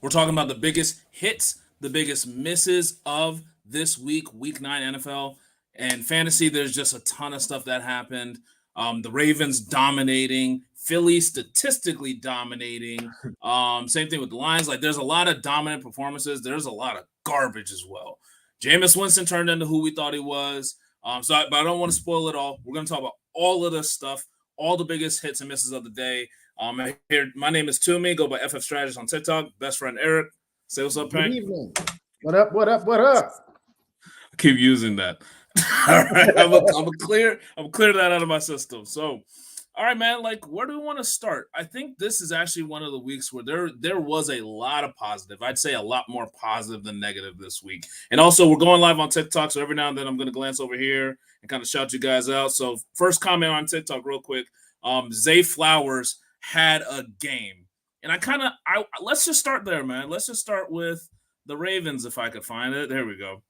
We're talking about the biggest hits, the biggest misses of this week, week 9 NFL. And fantasy, there's just a ton of stuff that happened. The Ravens dominating, Philly statistically dominating. Same thing with the Lions. Like, there's a lot of dominant performances. There's a lot of garbage as well. Jameis Winston turned into who we thought he was. But I don't want to spoil it all. We're going to talk about all of this stuff, all the biggest hits and misses of the day. Here, my name is Toomey. Go by FF Strategist on TikTok. Best friend Eric. Say what's up, Hank. Good evening. What up? What up? What up? I keep using that. All right, I'm gonna clear that out of my system. So, all right, man. Like, where do we want to start? I think this is actually one of the weeks where there was a lot of positive. I'd say a lot more positive than negative this week. And also, we're going live on TikTok, so every now and then I'm going to glance over here and kind of shout you guys out. So, first comment on TikTok, real quick. Zay Flowers had a game, and let's just start there, man. Let's just start with the Ravens, if I could find it. There we go.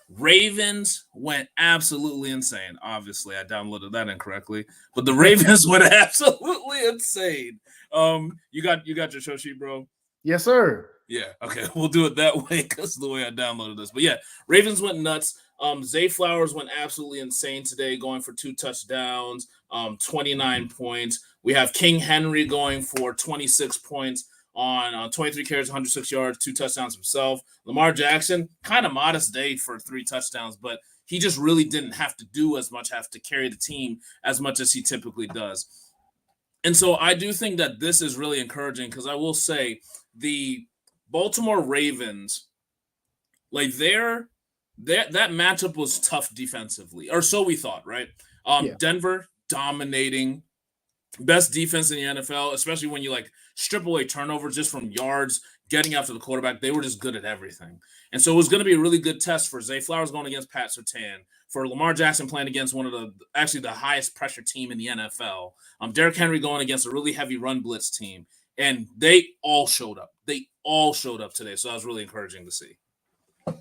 Ravens went absolutely insane. Obviously, I downloaded that incorrectly, but the Ravens went absolutely insane. You got your show sheet, bro? Yes, sir. Yeah. Okay, we'll do it that way because of the way I downloaded this. But yeah, Ravens went nuts. Zay Flowers went absolutely insane today, going for 2 touchdowns, 29 points. We have King Henry going for 26 points on 23 carries, 106 yards, 2 touchdowns himself. Lamar Jackson, kind of modest day for 3 touchdowns, but he just really didn't have to do as much, have to carry the team as much as he typically does. And so I do think that this is really encouraging because I will say the Baltimore Ravens, like that matchup was tough defensively, or so we thought, right? Denver dominating, best defense in the NFL, especially when you like strip away turnovers just from yards, getting after the quarterback. They were just good at everything. And so it was going to be a really good test for Zay Flowers going against Pat Surtain, for Lamar Jackson playing against one of the highest pressure team in the NFL. Derrick Henry going against a really heavy run blitz team. And they all showed up. They all showed up today. So that was really encouraging to see.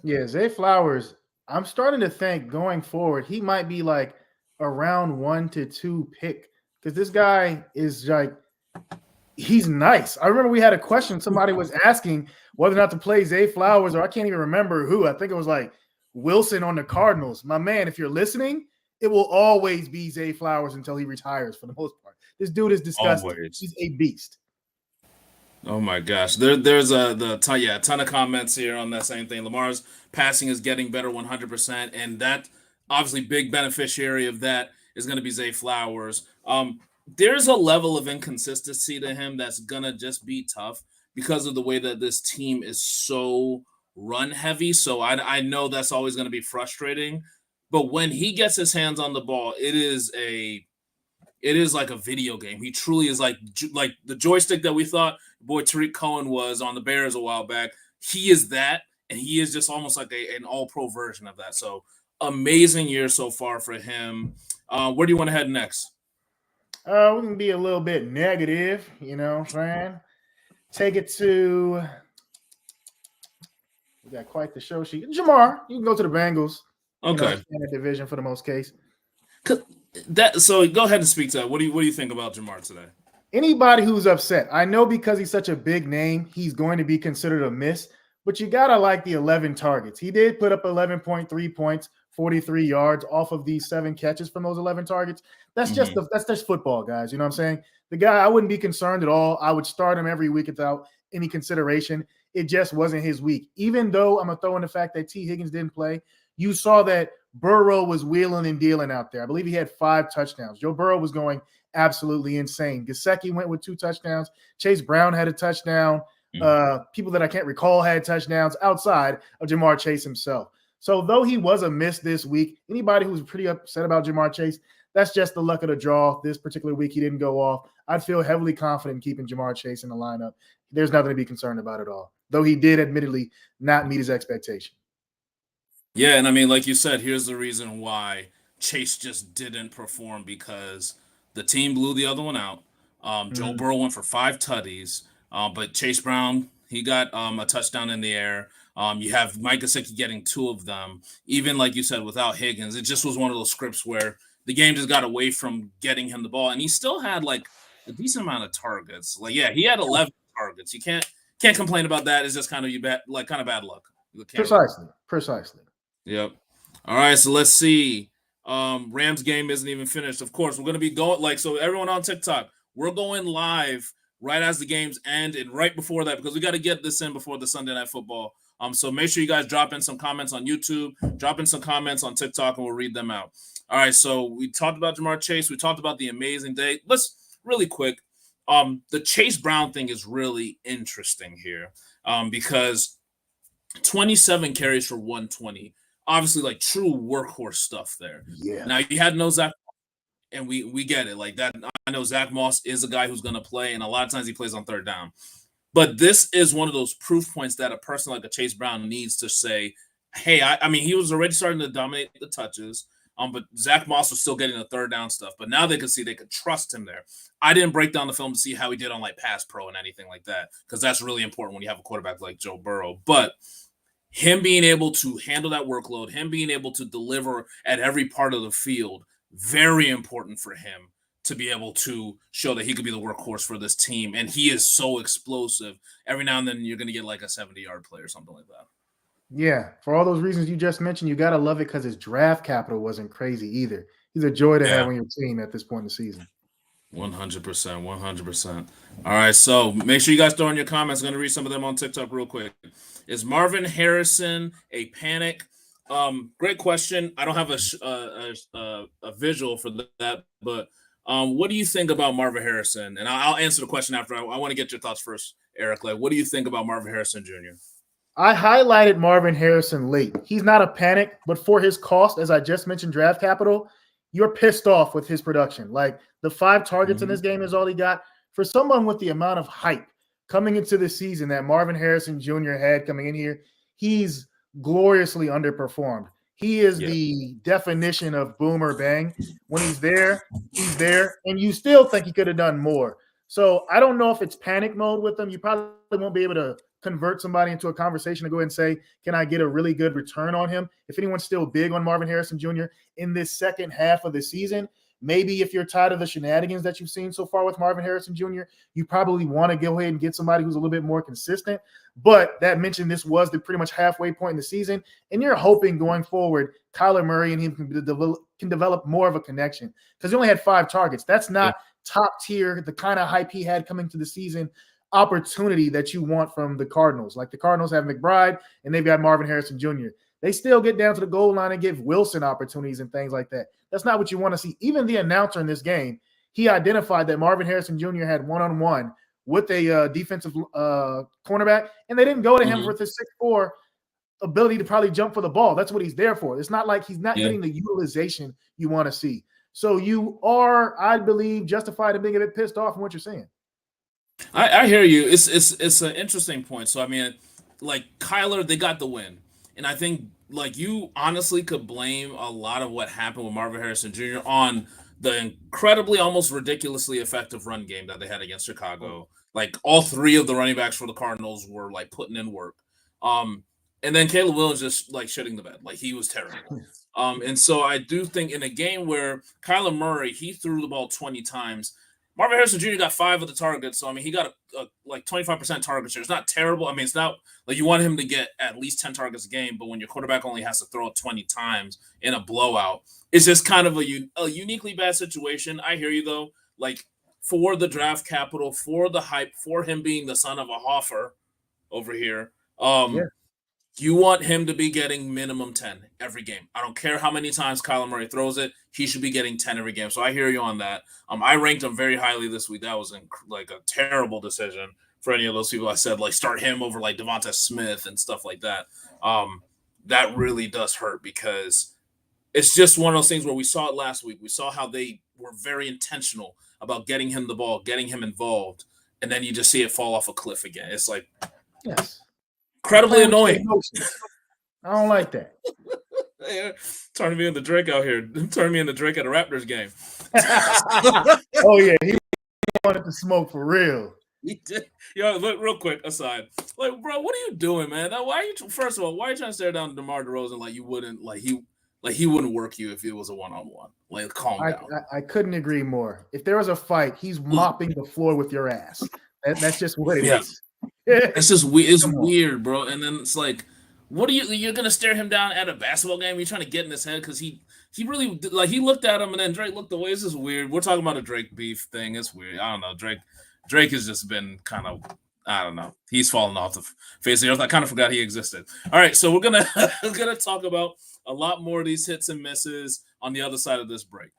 Yeah, Zay Flowers, I'm starting to think going forward, he might be like a round 1 to 2 pick. Because this guy is like, he's nice. I remember we had a question. Somebody was asking whether or not to play Zay Flowers, or I can't even remember who. I think it was like Wilson on the Cardinals. My man, if you're listening, it will always be Zay Flowers until he retires for the most part. This dude is disgusting. Always. He's a beast. Oh my gosh. There's a ton of comments here on that same thing. Lamar's passing is getting better 100%. And that obviously big beneficiary of that is going to be Zay Flowers. There's a level of inconsistency to him that's going to just be tough because of the way that this team is so run heavy. So I know that's always going to be frustrating. But when he gets his hands on the ball, it is like a video game. He truly is like the joystick that we thought boy Tariq Cohen was on the Bears a while back. He is that, and he is just almost like an all-pro version of that. So amazing year so far for him. Where do you want to head next? We can be a little bit negative, you know what I'm saying? Take it to – we got quite the show sheet. Jamar, you can go to the Bengals. Okay. In the division for the most case. So go ahead and speak to that. What do you think about Jamar today? Anybody who's upset, I know because he's such a big name, he's going to be considered a miss, but you got to like the 11 targets. He did put up 11.3 points, 43 yards off of these 7 catches from those 11 targets. That's just that's just football, guys. You know what I'm saying? The guy, I wouldn't be concerned at all. I would start him every week without any consideration. It just wasn't his week. Even though I'm going to throw in the fact that T. Higgins didn't play, you saw that Burrow was wheeling and dealing out there. I believe he had 5 touchdowns. Joe Burrow was going absolutely insane. Gesicki went with 2 touchdowns. Chase Brown had a touchdown. People that I can't recall had touchdowns outside of Jamar Chase himself. So though he was a miss this week, anybody who's pretty upset about Jamar Chase, that's just the luck of the draw. This particular week, he didn't go off. I'd feel heavily confident in keeping Jamar Chase in the lineup. There's nothing to be concerned about at all, though he did admittedly not meet his expectation. Yeah, and I mean, like you said, here's the reason why Chase just didn't perform, because the team blew the other one out. Joe Burrow went for 5 tutties, but Chase Brown, he got a touchdown in the air. You have Mike Gesicki getting 2 of them. Even like you said, without Higgins, it just was one of those scripts where the game just got away from getting him the ball, and he still had like a decent amount of targets. Like, yeah, he had 11 targets. You can't Can't complain about that. It's just kind of kind of bad luck. Precisely. Yep. All right, so let's see. Rams game isn't even finished. Of course, we're gonna be going so everyone on TikTok, we're going live right as the games end and right before that because we got to get this in before the Sunday Night Football. So make sure you guys drop in some comments on YouTube, drop in some comments on TikTok, and we'll read them out. All right, so we talked about Jamar Chase. We talked about the amazing day. Let's really quick. The Chase Brown thing is really interesting here because 27 carries for 120. Obviously, like true workhorse stuff there. Yeah. Now you had no Zach, and we get it. Like that, I know Zach Moss is a guy who's going to play, and a lot of times he plays on third down. But this is one of those proof points that a person like a Chase Brown needs to say, hey, I mean, he was already starting to dominate the touches, but Zach Moss was still getting the third down stuff. But now they could trust him there. I didn't break down the film to see how he did on like Pass Pro and anything like that because that's really important when you have a quarterback like Joe Burrow. But him being able to handle that workload, him being able to deliver at every part of the field, very important for him to be able to show that he could be the workhorse for this team. And he is so explosive. Every now and then you're going to get like a 70-yard play or something like that. Yeah, for all those reasons you just mentioned, you got to love it because his draft capital wasn't crazy either. He's a joy to have on your team at this point in the season. 100%. All right, so make sure you guys throw in your comments. I'm going to read some of them on TikTok real quick. Is Marvin Harrison a panic? Great question. I don't have a visual for that, but what do you think about Marvin Harrison? And I'll answer the question after. I want to get your thoughts first, Eric. Like, what do you think about Marvin Harrison Jr.? I highlighted Marvin Harrison late. He's not a panic, but for his cost, as I just mentioned, draft capital, you're pissed off with his production. Like the 5 targets in this game is all he got. For someone with the amount of hype coming into the season that Marvin Harrison Jr. had coming in here, he's gloriously underperformed. He is the definition of boom or bang. When he's there, and you still think he could have done more. So I don't know if it's panic mode with him. You probably won't be able to convert somebody into a conversation to go ahead and say, can I get a really good return on him? If anyone's still big on Marvin Harrison Jr. in this second half of the season, maybe if you're tired of the shenanigans that you've seen so far with Marvin Harrison Jr., you probably want to go ahead and get somebody who's a little bit more consistent. But that mentioned, this was the pretty much halfway point in the season, and you're hoping going forward, Kyler Murray and him can develop more of a connection because he only had 5 targets. That's not top tier, the kind of hype he had coming to the season opportunity that you want from the Cardinals. Like the Cardinals have McBride and they've got Marvin Harrison Jr. They still get down to the goal line and give Wilson opportunities and things like that. That's not what you want to see. Even the announcer in this game, he identified that Marvin Harrison Jr. had one-on-one with a defensive cornerback, and they didn't go to him with his 6'4" ability to probably jump for the ball. That's what he's there for. It's not like he's not getting the utilization you want to see. So you are, I believe, justified in being a bit pissed off from what you're saying. I hear you. It's an interesting point. So I mean, like Kyler, they got the win, and I think like you honestly could blame a lot of what happened with Marvin Harrison Jr. on the incredibly, almost ridiculously effective run game that they had against Chicago. Like all 3 of the running backs for the Cardinals were like putting in work. And then Caleb Williams just like shitting the bed. Like he was terrible. And so I do think in a game where Kyler Murray, he threw the ball 20 times. Marvin Harrison Jr. got 5 of the targets. So, I mean, he got a like 25% target share. It's not terrible. I mean, it's not like you want him to get at least 10 targets a game, but when your quarterback only has to throw it 20 times in a blowout, it's just kind of a uniquely bad situation. I hear you, though. Like, for the draft capital, for the hype, for him being the son of a Hoffer over here, you want him to be getting minimum 10 every game. I don't care how many times Kyler Murray throws it. He should be getting 10 every game. So I hear you on that. I ranked him very highly this week. That was like a terrible decision for any of those people. I said, like, start him over like Devonta Smith and stuff like that. That really does hurt because it's just one of those things where we saw it last week. We saw how they were very intentional about getting him the ball, getting him involved, and then you just see it fall off a cliff again. It's like incredibly annoying. I don't like that. Turning me into Drake out here. Turning me into Drake at a Raptors game. Oh, yeah. He wanted to smoke for real. He did. Yo, look, real quick aside. Like, bro, what are you doing, man? Why are you, first of all, why are you trying to stare down DeMar DeRozan like you wouldn't, like he wouldn't work you if it was a one-on-one? Like, calm down. I couldn't agree more. If there was a fight, he's mopping the floor with your ass. That's just what it is. It's just it's Come on. weird, bro. And then it's like, what are you're gonna stare him down at a basketball game? You're trying to get in his head because he really like he looked at him and then Drake looked away. This is weird. We're talking about a Drake beef thing. It's weird. I don't know. Drake has just been kind of, I don't know. He's fallen off the face of the earth. I kind of forgot he existed. All right, so we're gonna we're gonna talk about a lot more of these hits and misses on the other side of this break.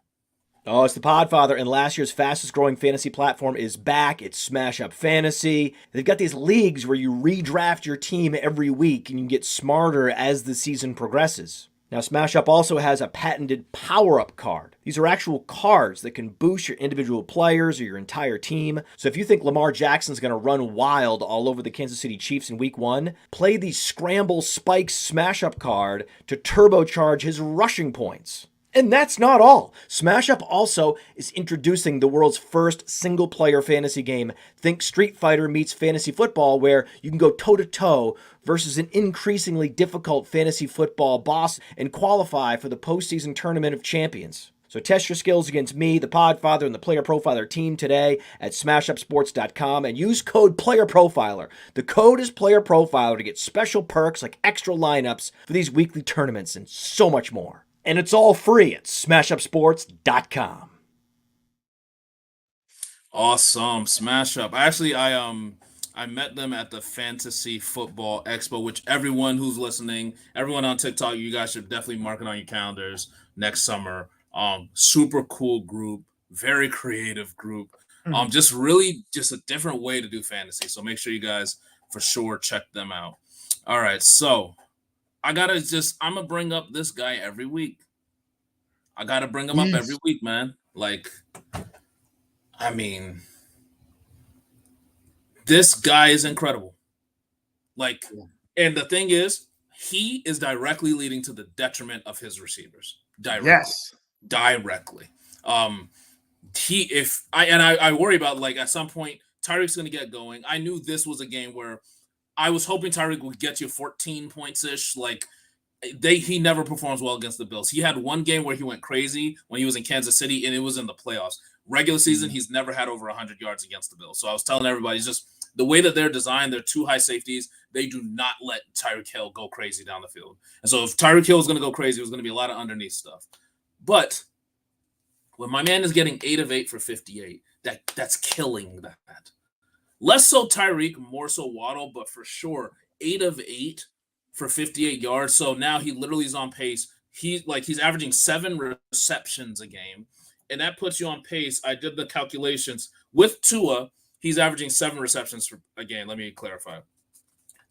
Oh, it's the Podfather, and last year's fastest growing fantasy platform is back. It's Smash Up Fantasy. They've got these leagues where you redraft your team every week and you get smarter as the season progresses. Now, Smash Up also has a patented power-up card. These are actual cards that can boost your individual players or your entire team. So if you think Lamar Jackson's going to run wild all over the Kansas City Chiefs in week 1, play the Scramble Spikes Smash Up card to turbocharge his rushing points. And that's not all. Smash Up also is introducing the world's first single-player fantasy game. Think Street Fighter meets fantasy football, where you can go toe-to-toe versus an increasingly difficult fantasy football boss and qualify for the postseason Tournament of Champions. So test your skills against me, the Podfather, and the Player Profiler team today at smashupsports.com and use code PlayerProfiler. The code is Player Profiler to get special perks like extra lineups for these weekly tournaments and so much more. And it's all free at smashupsports.com. Awesome. Smash Up. Actually, I met them at the Fantasy Football Expo, which everyone who's listening, everyone on TikTok, you guys should definitely mark it on your calendars next summer. Super cool group, very creative group. Just really just a different way to do fantasy. So make sure you guys for sure check them out. All right, so I'm gonna bring up this guy every week. I gotta bring him up every week, man. Like, I mean, this guy is incredible. Like, and the thing is, he is directly leading to the detriment of his receivers. Directly. I worry about, like, at some point Tyreek's gonna get going. I knew this was a game where I was hoping Tyreek would get you 14 points ish. Like, he never performs well against the Bills. He had one game where he went crazy when he was in Kansas City, and it was in the playoffs. Regular season, he's never had over 100 yards against the Bills. So I was telling everybody, it's just the way that they're designed, they're two high safeties. They do not let Tyreek Hill go crazy down the field. And so if Tyreek Hill is going to go crazy, it was going to be a lot of underneath stuff. But when my man is getting 8 of 8 for 58, that's killing that. Less so Tyreek, more so Waddle, but for sure 8 of 8 for 58 yards. So now he literally is on pace. He's averaging 7 receptions a game, and that puts you on pace. I did the calculations with Tua. He's averaging 7 receptions for a game. Let me clarify.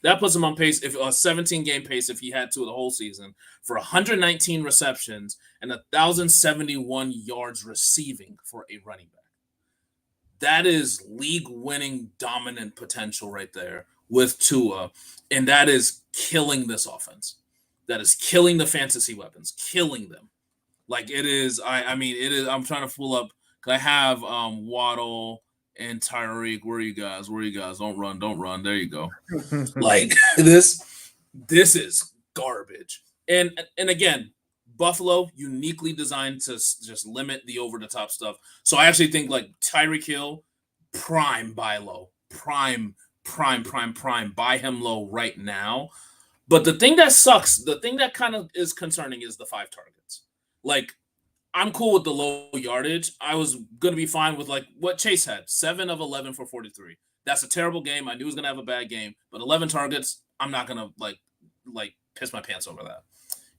That puts him on pace, if a 17-game pace, if he had to the whole season, for 119 receptions and 1,071 yards receiving for a running back. That is league-winning dominant potential right there with Tua, and that is killing this offense. That is killing the fantasy weapons, killing them. Like, it is. I mean, it is. I'm trying to pull up. I have Waddle and Tyreek. Where are you guys? Don't run. There you go. Like, this is garbage. And again, Buffalo non-uniquely designed to just limit the over-the-top stuff. So I actually think, like, Tyreek Hill, prime buy low. Prime buy him low right now. But the thing that sucks, the thing that kind of is concerning is the 5 targets. Like, I'm cool with the low yardage. I was going to be fine with, like, what Chase had, 7 of 11 for 43. That's a terrible game. I knew he was going to have a bad game. But 11 targets, I'm not going to, like piss my pants over that.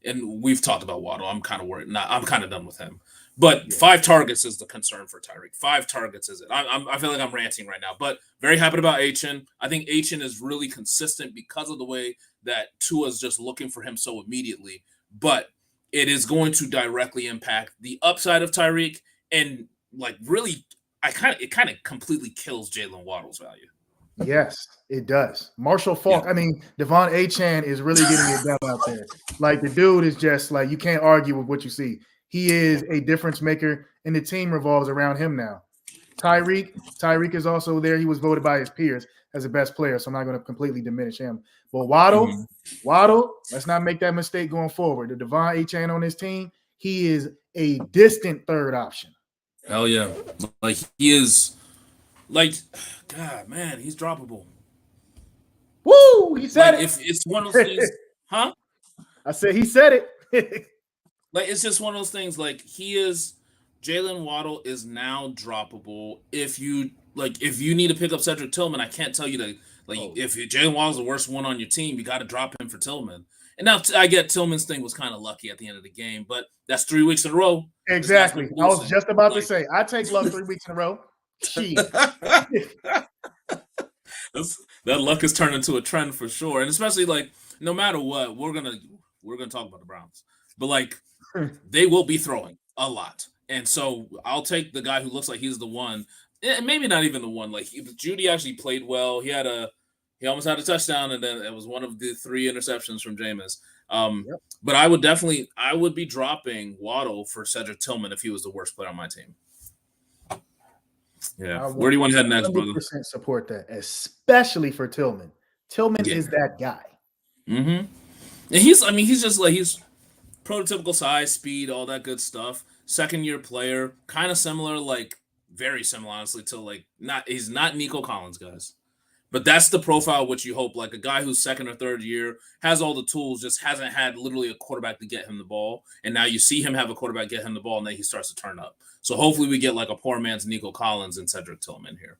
And we've talked about Waddle. I'm kind of worried. I'm kind of done with him. But 5 targets is the concern for Tyreek. 5 targets is it. I feel like I'm ranting right now. But very happy about Achane. I think Achane is really consistent because of the way that Tua is just looking for him so immediately. But it is going to directly impact the upside of Tyreek. And, like, really, it kind of completely kills Jalen Waddle's value. Yes, it does. Marshall Faulk. Yeah. I mean, Devon Achane is really getting it done out there. Like, the dude is just, like, you can't argue with what you see. He is a difference maker, and the team revolves around him now. Tyreek is also there. He was voted by his peers as the best player, so I'm not going to completely diminish him. But Waddle, let's not make that mistake going forward. The Devon Achane on this team, he is a distant third option. Hell yeah. Like, he is – like, God, man, he's droppable. Woo! He said Like it. if it's one of those things, huh? I said he said it. Like it's just one of those things. Like Jalen Waddle is now droppable. If you need to pick up Cedric Tillman, I can't tell you to if Jalen Waddle's the worst one on your team, you got to drop him for Tillman. And now I get Tillman's thing was kind of lucky at the end of the game, but that's 3 weeks in a row. Exactly. I was just about to say I take luck 3 weeks in a row. That luck has turned into a trend for sure, and especially like no matter what, we're gonna talk about the Browns, but like they will be throwing a lot, and so I'll take the guy who looks like he's the one, and maybe not even the one. Like Judy actually played well. He almost had a touchdown, and then it was one of the 3 interceptions from Jameis. But I would be dropping Waddle for Cedric Tillman if he was the worst player on my team. Yeah. Where do you want to head next, brother? 100% support that, especially for Tillman. Tillman is that guy. Mm-hmm. And he's prototypical size, speed, all that good stuff. Second-year player, kind of similar, like very similar, honestly, to he's not Nico Collins, guys. But that's the profile which you hope, like a guy who's second or third year, has all the tools, just hasn't had literally a quarterback to get him the ball. And now you see him have a quarterback get him the ball, and then he starts to turn up. So hopefully we get like a poor man's Nico Collins and Cedric Tillman here.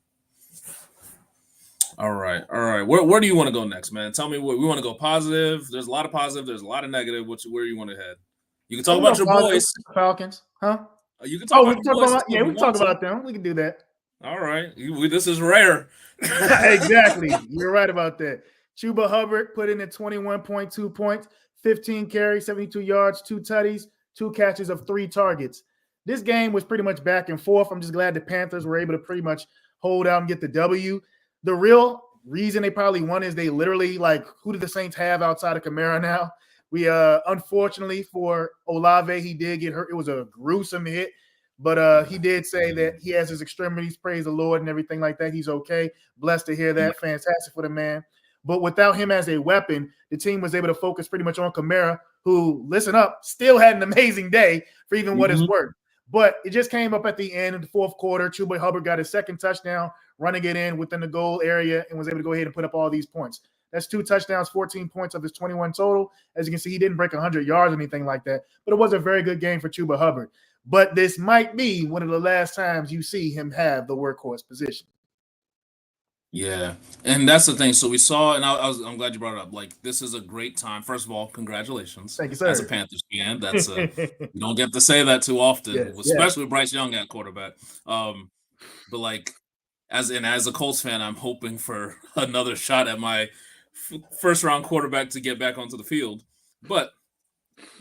All right. Where do you want to go next, man? Tell me we want to go positive. There's a lot of positive. There's a lot of negative. Where you want to head? You can talk about your boys. Falcons, huh? You can talk about your boys. We can talk about them. We can do that. All right. This is rare. Exactly. You're right about that. Chuba Hubbard put in at 21.2 points, 15 carries, 72 yards, 2 tutties, 2 catches of 3 targets. This game was pretty much back and forth. I'm just glad the Panthers were able to pretty much hold out and get the W. The real reason they probably won is they literally, who do the Saints have outside of Kamara now? We unfortunately for Olave, he did get hurt. It was a gruesome hit, but he did say that he has his extremities, praise the Lord, and everything like that. He's okay. Blessed to hear that. Fantastic for the man. But without him as a weapon, the team was able to focus pretty much on Kamara, who, listen up, still had an amazing day for even what it's worth. But it just came up at the end of the fourth quarter. Chuba Hubbard got his second touchdown, running it in within the goal area, and was able to go ahead and put up all these points. That's 2 touchdowns, 14 points of his 21 total. As you can see, he didn't break 100 yards or anything like that. But it was a very good game for Chuba Hubbard. But this might be one of the last times you see him have the workhorse position. Yeah, and that's the thing. So we saw, and I'm glad you brought it up. Like, this is a great time. First of all, congratulations. Thank you, sir. As a Panthers fan, that's you don't get to say that too often, especially with Bryce Young at quarterback. But as a Colts fan, I'm hoping for another shot at my first round quarterback to get back onto the field. But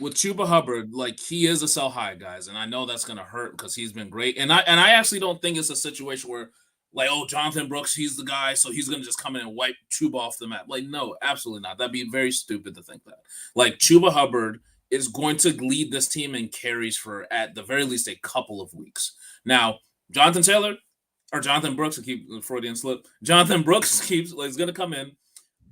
with Chuba Hubbard, he is a sell high, guys, and I know that's going to hurt because he's been great. And I actually don't think it's a situation where, Jonathan Brooks, he's the guy, so he's going to just come in and wipe Chuba off the map. No, absolutely not. That'd be very stupid to think that. Chuba Hubbard is going to lead this team in carries for, at the very least, a couple of weeks. Now, Jonathan Brooks, I keep Freudian slip. Jonathan Brooks is going to come in.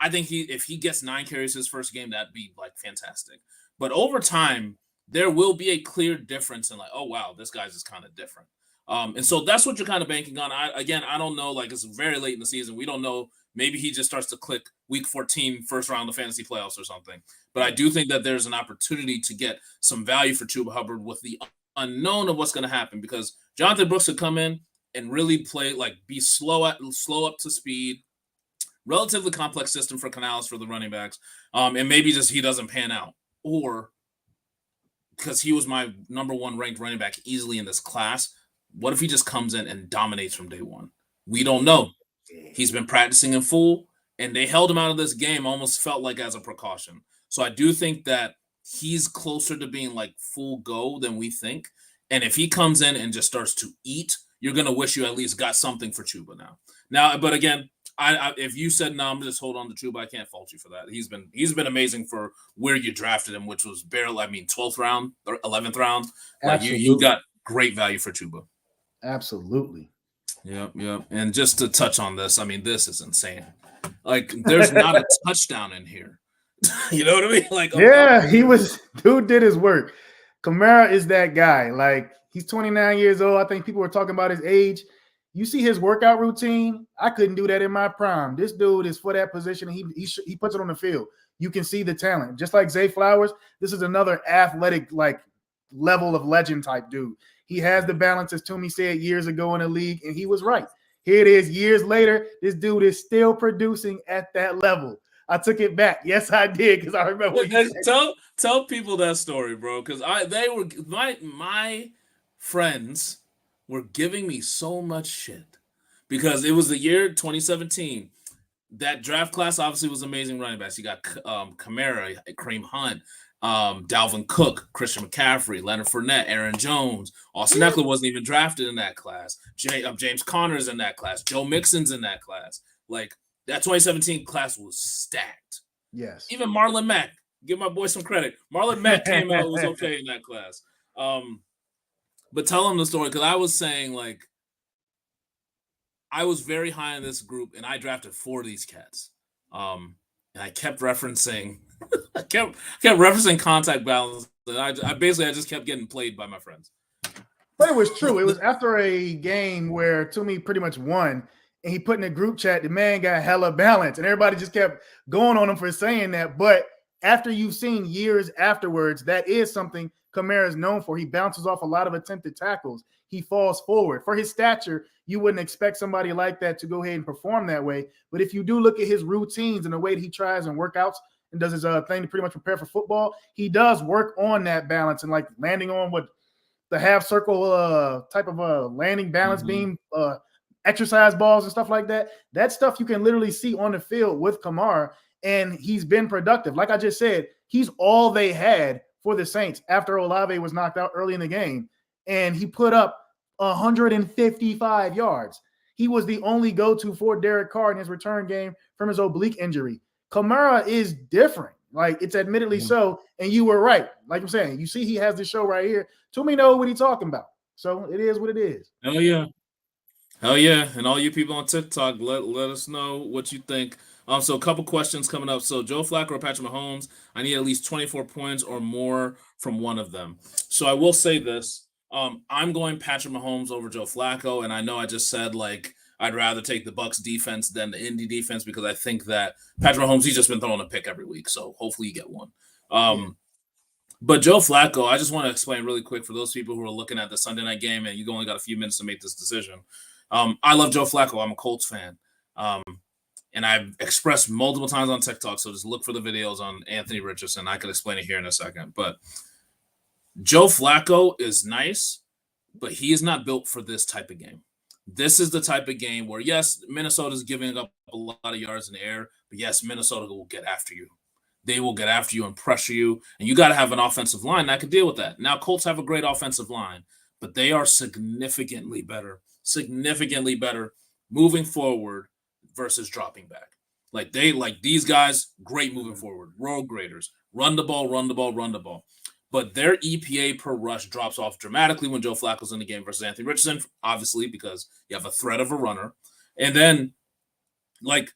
I think if he gets 9 carries his first game, that'd be fantastic. But over time, there will be a clear difference in oh wow, this guy's just kind of different. And so that's what you're kind of banking on. I don't know. It's very late in the season. We don't know. Maybe he just starts to click week 14, first round of the fantasy playoffs or something. But I do think that there's an opportunity to get some value for Chuba Hubbard with the unknown of what's going to happen, because Jonathan Brooks could come in and really play, be slow up to speed, relatively complex system for Canales for the running backs. And maybe just he doesn't pan out, or because he was my number 1 ranked running back easily in this class. What if he just comes in and dominates from day one? We don't know. He's been practicing in full, and they held him out of this game almost felt like as a precaution. So I do think that he's closer to being full go than we think. And if he comes in and just starts to eat, you're going to wish you at least got something for Chuba now. But again, if you said, no, I'm just hold on to Chuba, I can't fault you for that. He's been amazing for where you drafted him, which was barely, 12th round or 11th round. You got great value for Chuba. Absolutely. Yep. And just to touch on this, this is insane. There's not a touchdown in here. You know what I mean? Dude did his work. Kamara is that guy. He's 29 years old. I think people were talking about his age. You see his workout routine. I couldn't do that in my prime. This dude is for that position. He puts it on the field. You can see the talent. Just like Zay Flowers, this is another athletic like level of legend type dude. He has the balance, as Toomey said years ago in the league, and he was right. Here it is years later. This dude is still producing at that level. I took it back. Yes, I did, because I remember. Tell people that story, bro. Because my friends were giving me so much shit because it was the year 2017. That draft class obviously was amazing running backs. You got Kamara, Kareem Hunt, Dalvin Cook, Christian McCaffrey, Leonard Fournette, Aaron Jones. Austin Eckler wasn't even drafted in that class. James Conner's in that class. Joe Mixon's in that class. Like, that 2017 class was stacked. Yes. Even Marlon Mack. Give my boy some credit. Marlon Mack came out, was okay in that class. But tell him the story, because I was saying, like, I was very high in this group, and I drafted 4 of these cats. And I kept referencing I kept referencing contact balance. And I just kept getting played by my friends. But it was true. It was after a game where Toomey pretty much won, and he put in a group chat, the man got hella balance, and everybody just kept going on him for saying that. But after you've seen years afterwards, that is something Kamara is known for. He bounces off a lot of attempted tackles. He falls forward. For his stature, you wouldn't expect somebody like that to go ahead and perform that way. But if you do look at his routines and the way that he tries and workouts and does his thing to pretty much prepare for football, he does work on that balance and like landing on what the half circle type of landing balance beam, exercise balls and stuff like that. That stuff you can literally see on the field with Kamara, and he's been productive. Like I just said, he's all they had for the Saints after Olave was knocked out early in the game, and he put up 155 yards. He was the only go-to for Derek Carr in his return game from his oblique injury. Kamara is different. Like, it's admittedly so, and you were right. Like I'm saying, you see he has this show right here. Toomey know what he's talking about. So it is what it is. Hell yeah. Hell yeah. And all you people on TikTok, let us know what you think. So a couple questions coming up. So Joe Flacco or Patrick Mahomes, I need at least 24 points or more from one of them. So I will say this. I'm going Patrick Mahomes over Joe Flacco, and I know I just said, like, I'd rather take the Bucs defense than the Indy defense because I think that Patrick Mahomes, he's just been throwing a pick every week, so hopefully you get one. But Joe Flacco, I just want to explain really quick for those people who are looking at the Sunday night game and you've only got a few minutes to make this decision. I love Joe Flacco. I'm a Colts fan. And I've expressed multiple times on TikTok, so just look for the videos on Anthony Richardson. I can explain it here in a second. But Joe Flacco is nice, but he is not built for this type of game. This is the type of game where, yes, Minnesota's giving up a lot of yards in the air, but yes, Minnesota will get after you. They will get after you and pressure you, and you got to have an offensive line that can deal with that. Now, Colts have a great offensive line, but they are significantly better moving forward versus dropping back. Like these guys, great moving forward, road graders, run the ball. But their EPA per rush drops off dramatically when Joe Flacco's in the game versus Anthony Richardson, obviously, because you have a threat of a runner. And then, like,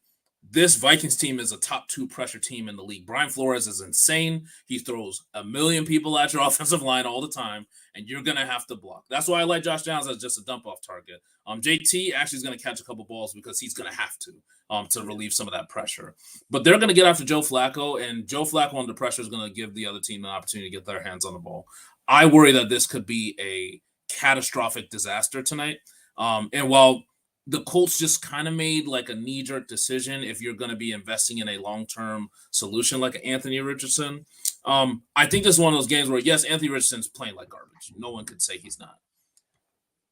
this Vikings team is a top 2 pressure team in the league. Brian Flores is insane. He throws a million people at your offensive line all the time, and you're going to have to block. That's why I like Josh Downs as just a dump-off target. JT actually is going to catch a couple balls because he's going to have to relieve some of that pressure. But they're going to get after Joe Flacco, and Joe Flacco under pressure is going to give the other team an opportunity to get their hands on the ball. I worry that this could be a catastrophic disaster tonight. And while the Colts just kind of made like a knee-jerk decision if you're going to be investing in a long-term solution like Anthony Richardson, I think this is one of those games where, yes, Anthony Richardson's playing like garbage. No one could say he's not.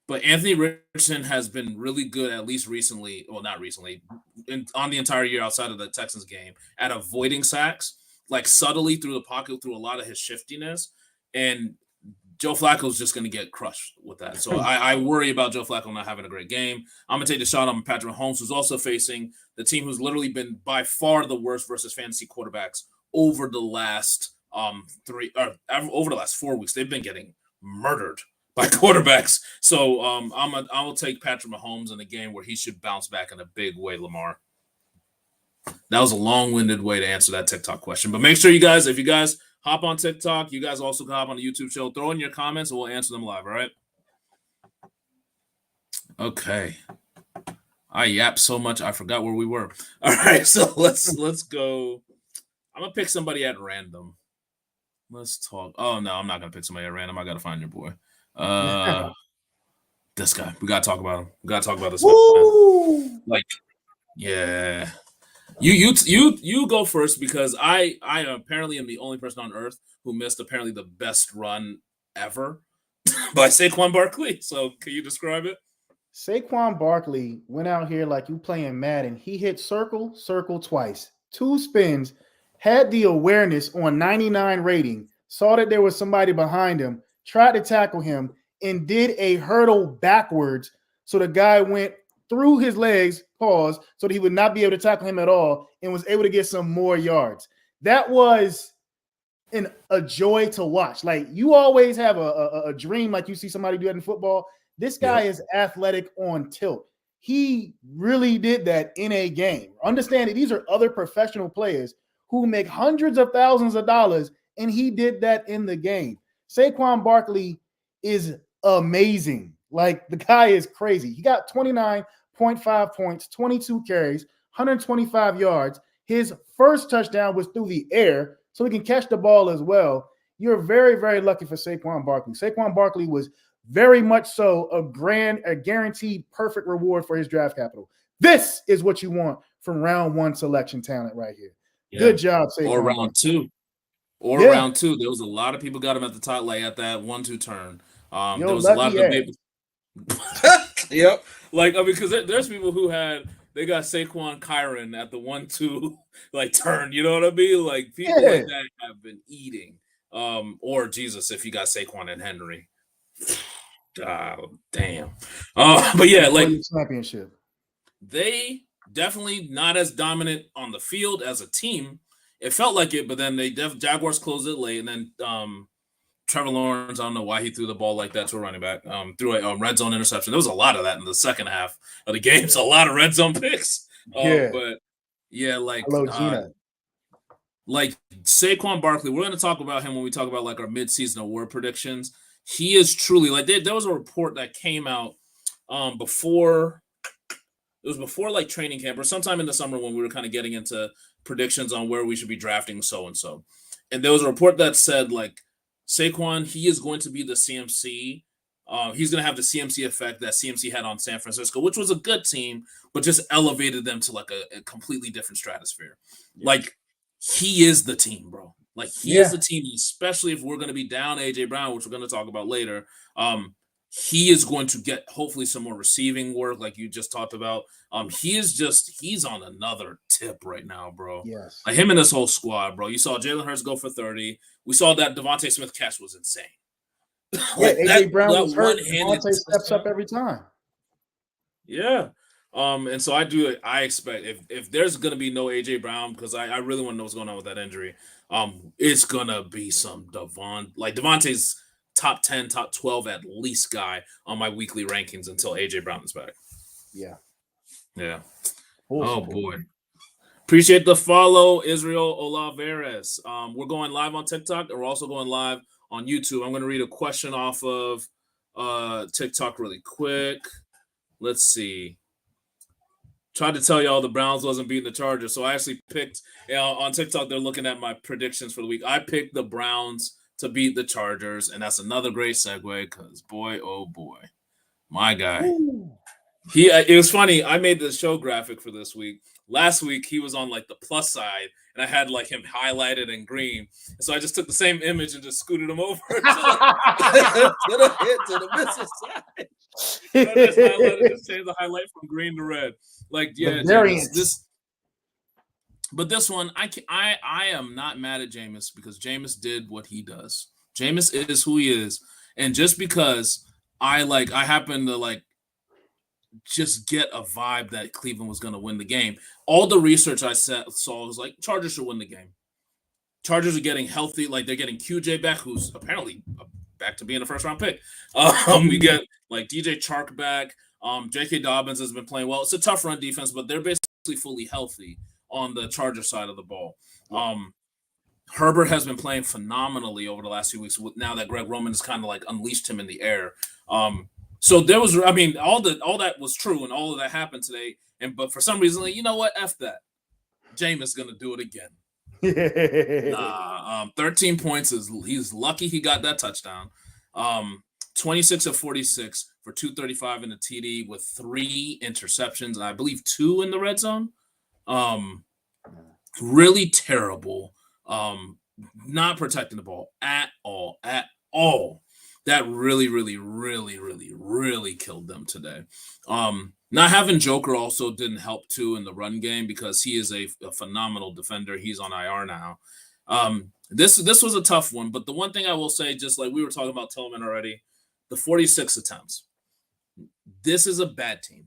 But Anthony Richardson has been really good, at least recently. Well, not recently, on the entire year outside of the Texans game, at avoiding sacks, like subtly through the pocket, through a lot of his shiftiness. And Joe Flacco's just going to get crushed with that. So I worry about Joe Flacco not having a great game. I'm going to take the shot on Patrick Mahomes, who's also facing the team who's literally been by far the worst versus fantasy quarterbacks over the last 4 weeks. They've been getting murdered by quarterbacks. So I will take Patrick Mahomes in a game where he should bounce back in a big way, Lamar. That was a long-winded way to answer that TikTok question. But make sure if you guys hop on TikTok, you guys also can hop on the YouTube show. Throw in your comments and we'll answer them live, all right? Okay. I yapped so much I forgot where we were. All right, so let's go. I'm gonna pick somebody at random. Let's talk. Oh no, I'm not gonna pick somebody at random. I gotta find your boy. This guy. We gotta talk about him. We gotta talk about this man. Like, yeah. You go first because I apparently am the only person on earth who missed apparently the best run ever by Saquon Barkley. So can you describe it? Saquon Barkley went out here like you playing Madden. He hit circle twice, 2 spins, had the awareness on 99 rating, saw that there was somebody behind him, tried to tackle him, and did a hurdle backwards. So the guy went through his legs, pause, so that he would not be able to tackle him at all, and was able to get some more yards. That was a joy to watch. Like, you always have a dream like you see somebody do that in football. This guy is athletic on tilt. He really did that in a game. Understand that these are other professional players who make hundreds of thousands of dollars, and he did that in the game. Saquon Barkley is amazing. Like, the guy is crazy. He got 29.5 points, 22 carries, 125 yards. His first touchdown was through the air, so he can catch the ball as well. You're very, very lucky for Saquon Barkley. Saquon Barkley was very much so a guaranteed perfect reward for his draft capital. This is what you want from round 1 selection talent right here. Yeah. Good job, Saquon. Or round 2. Round 2. There was a lot of people got him at the top, like at that 1-2 turn. There was a lot of debate. Yep. Like, I mean, because there's people who they got Saquon Kyron at the 1-2 like turn. You know what I mean? Like, people like that have been eating. Or Jesus, if you got Saquon and Henry. Oh, damn. But yeah, like championship. They definitely not as dominant on the field as a team. It felt like it, but then Jaguars closed it late, and then Trevor Lawrence, I don't know why he threw the ball like that to a running back. Threw a red zone interception. There was a lot of that in the second half of the game. So a lot of red zone picks. But yeah, like like Saquon Barkley, we're going to talk about him when we talk about like our midseason award predictions. He is truly like there was a report that came out before like training camp or sometime in the summer when we were kind of getting into predictions on where we should be drafting so and so. And there was a report that said like Saquon, he is going to be the CMC. He's going to have the CMC effect that CMC had on San Francisco, which was a good team, but just elevated them to like a completely different stratosphere. Yeah. Like, he is the team, bro. Like, he is the team, especially if we're going to be down A.J. Brown, which we're going to talk about later. He is going to get hopefully some more receiving work, like you just talked about. He's on another tip right now, bro. Yes. Like, him and this whole squad, bro. You saw Jalen Hurts go for 30. We saw that Devontae Smith catch was insane. Like, A.J. Brown was hurt. Devontae steps up every time. Yeah. And so I expect if there's gonna be no AJ Brown, because I really want to know what's going on with that injury, it's gonna be some Devontae's top 10, top 12 at least guy on my weekly rankings until AJ Brown is back. Yeah. Oh boy. Appreciate the follow, Israel Olaveres. We're going live on TikTok, and we're also going live on YouTube. I'm gonna read a question off of TikTok really quick. Let's see. Tried to tell y'all the Browns wasn't beating the Chargers, so I actually picked on TikTok. They're looking at my predictions for the week. I picked the Browns to beat the Chargers, and that's another great segue because boy, oh boy, my guy. Ooh. It was funny. I made the show graphic for this week. Last week he was on like the plus side, and I had like him highlighted in green. And so I just took the same image and just scooted him over to the missile side. So just changed the highlight from green to red. Like, yeah, Jameis, this one, I am not mad at Jameis because Jameis did what he does. Jameis is who he is, and just because I happen to just get a vibe that Cleveland was going to win the game. All the research I saw was like Chargers should win the game. Chargers are getting healthy, like they're getting QJ back, who's apparently back to being a first round pick. We get like DJ Chark back. J.K. Dobbins has been playing well. It's a tough run defense, but they're basically fully healthy on the Charger side of the ball. Herbert has been playing phenomenally over the last few weeks now that Greg Roman has kind of like unleashed him in the air. So there was, I mean, all that was true, and all of that happened today. But for some reason, like, you know what? F that. Jameis is gonna do it again. 13 points he's lucky he got that touchdown. 26 of 46 for 235 in the TD with 3 interceptions, and I believe 2 in the red zone. Really terrible. Not protecting the ball at all. That really, really, really, really, really killed them today. Not having Joker also didn't help too in the run game because he is a phenomenal defender. He's on IR now. This was a tough one, but the one thing I will say, just like we were talking about Tillman already, the 46 attempts. This is a bad team.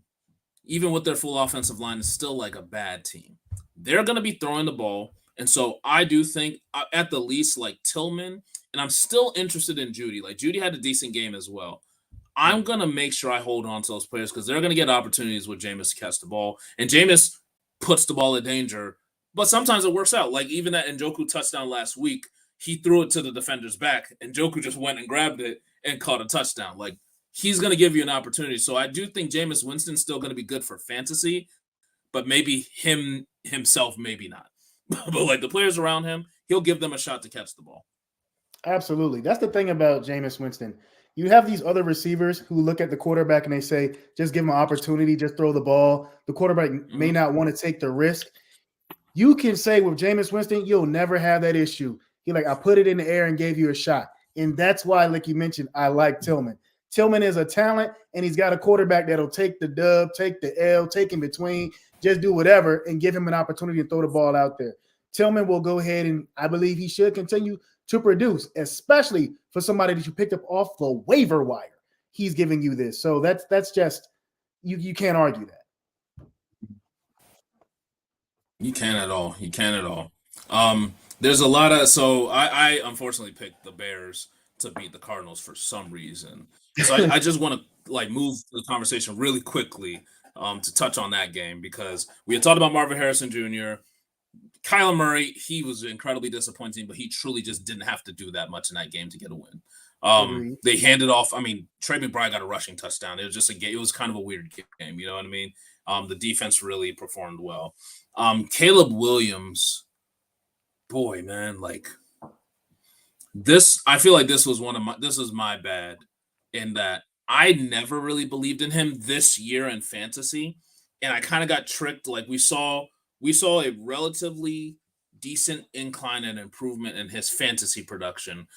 Even with their full offensive line, it's still like a bad team. They're going to be throwing the ball, and so I do think at the least like Tillman, and I'm still interested in Judy. Like Judy had a decent game as well. I'm going to make sure I hold on to those players because they're going to get opportunities with Jameis to catch the ball. And Jameis puts the ball in danger, but sometimes it works out. Like even that Njoku touchdown last week, he threw it to the defender's back, and Njoku just went and grabbed it and caught a touchdown. Like he's going to give you an opportunity. So I do think Jameis Winston's still going to be good for fantasy, but maybe himself, maybe not. But like the players around him, he'll give them a shot to catch the ball. Absolutely. That's the thing about Jameis Winston. You have these other receivers who look at the quarterback and they say, just give him an opportunity, just throw the ball. The quarterback may not want to take the risk. You can say with Jameis Winston, you'll never have that issue. He's like, I put it in the air and gave you a shot. And that's why, like you mentioned, I like Tillman. Tillman is a talent, and he's got a quarterback that'll take the dub, take the L, take in between, just do whatever, and give him an opportunity to throw the ball out there. Tillman will go ahead, and I believe he should continue to produce, especially for somebody that you picked up off the waiver wire. He's giving you this. So that's just you can't argue that. You can't at all. You can't at all. There's a lot of I unfortunately picked the Bears to beat the Cardinals for some reason. So I just want to like move the conversation really quickly to touch on that game because we had talked about Marvin Harrison Jr. Kyler Murray, he was incredibly disappointing, but he truly just didn't have to do that much in that game to get a win. They handed off. I mean, Trey McBride got a rushing touchdown. It was just a game. It was kind of a weird game. You know what I mean? The defense really performed well. Caleb Williams, boy, man, like this. I feel like this was this was my bad in that I never really believed in him this year in fantasy, and I kind of got tricked. Like we saw a relatively decent incline and improvement in his fantasy production